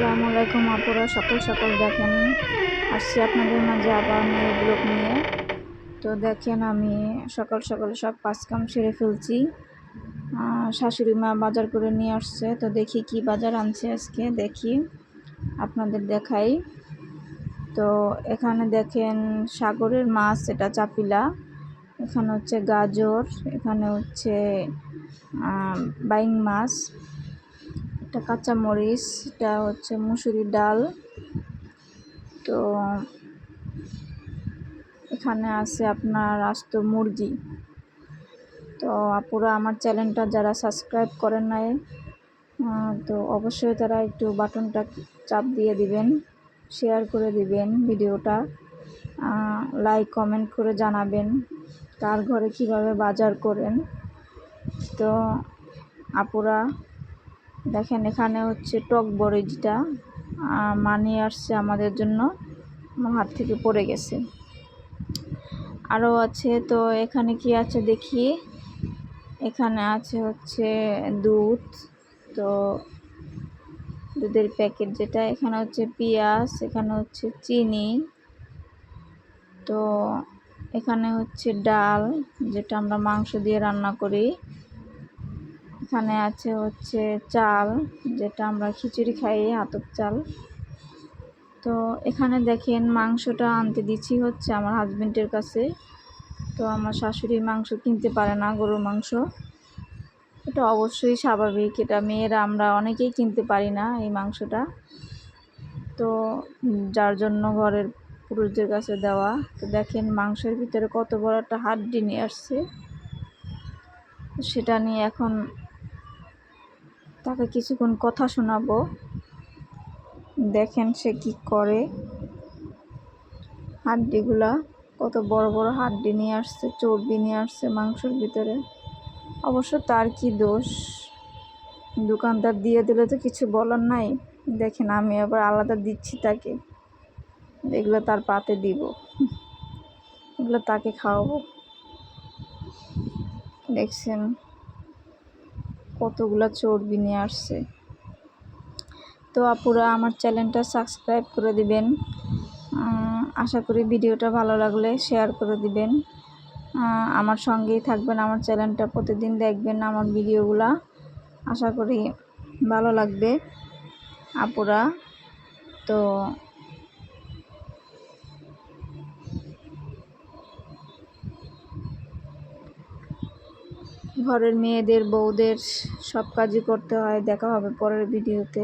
আসসালামু আলাইকুম আপুরা, সকাল সকাল দেখেন আসছি আপনাদের মাঝে আবার নিয়ে ব্লগ নিয়ে। তো দেখেন আমি সকাল সকাল সব কাজকাম সেরে ফেলছি। শাশুড়ি মা বাজার করে নিয়ে আসছে, তো দেখি কি বাজার আনছে আজকে, দেখি আপনাদের দেখাই। তো এখানে দেখেন সাগরের মাছ, এটা চাপিলা, এখানে হচ্ছে গাজর, এখানে হচ্ছে বাইং মাছ, এটা কাঁচা মরিচ, এটা হচ্ছে মুসুরি ডাল। তো এখানে আছে আপনার আস্ত মুরগি। তো আপুরা আমার চ্যানেলটা যারা সাবস্ক্রাইব করেন নাই, তো অবশ্যই তারা একটু বাটনটা চাপ দিয়ে দিবেন, শেয়ার করে দিবেন ভিডিওটা, লাইক কমেন্ট করে জানাবেন কার ঘরে কিভাবে বাজার করেন। তো আপুরা দেখেন এখানে হচ্ছে টক বড়িটা মানি আসছে আমাদের জন্য, আমার হাত থেকে পড়ে গেছে। আরও আছে, তো এখানে কি আছে দেখি। এখানে আছে হচ্ছে দুধ, তো দুধের প্যাকেট যেটা, এখানে হচ্ছে পেঁয়াজ, এখানে হচ্ছে চিনি, তো এখানে হচ্ছে ডাল যেটা আমরা মাংস দিয়ে রান্না করি, এখানে আছে হচ্ছে চাল যেটা আমরা খিচুড়ি খাই, আতপ চাল। তো এখানে দেখেন মাংসটা আনতে দিচ্ছি হচ্ছে আমার হাজবেন্ডের কাছে। তো আমার শাশুড়ি মাংস কিনতে পারে না, গরুর মাংস, এটা অবশ্যই স্বাভাবিক, এটা মেয়েরা আমরা অনেকেই কিনতে পারি না এই মাংসটা, তো যার জন্য ঘরের পুরুষদের কাছে দেওয়া। তো দেখেন মাংসের ভিতরে কত বড় একটা হাড্ডি নিয়ে আসছে, সেটা নিয়ে এখন তাকে কিছুক্ষণ কথা শোনাবো, দেখেন সে কি করে। হাড্ডিগুলা কত বড় বড় হাড্ডি নিয়ে আসছে, চর্বি নিয়ে আসছে মাংসের ভিতরে। অবশ্য তার কি দোষ, দোকানদার দিয়ে দিলে তো কিছু বলার নাই। দেখেন আমি আবার আলাদা দিচ্ছি তাকে, এগুলো তার পাতে দিব, এগুলো তাকে খাওয়াবো। দেখছেন কতগুলা চর্বি নিয়ে আসছে। তো আপুরা আমার চ্যানেলটা সাবস্ক্রাইব করে দিবেন, আশা করি ভিডিওটা ভালো লাগলে শেয়ার করে দিবেন, আমার সঙ্গেই থাকবেন, আমার চ্যানেলটা প্রতিদিন দেখবেন আমার ভিডিওগুলা, আশা করি ভালো লাগবে আপুরা। তো ঘরের মেয়েদের বউদের সব কাজই করতে হয়, দেখা হবে পরের ভিডিওতে।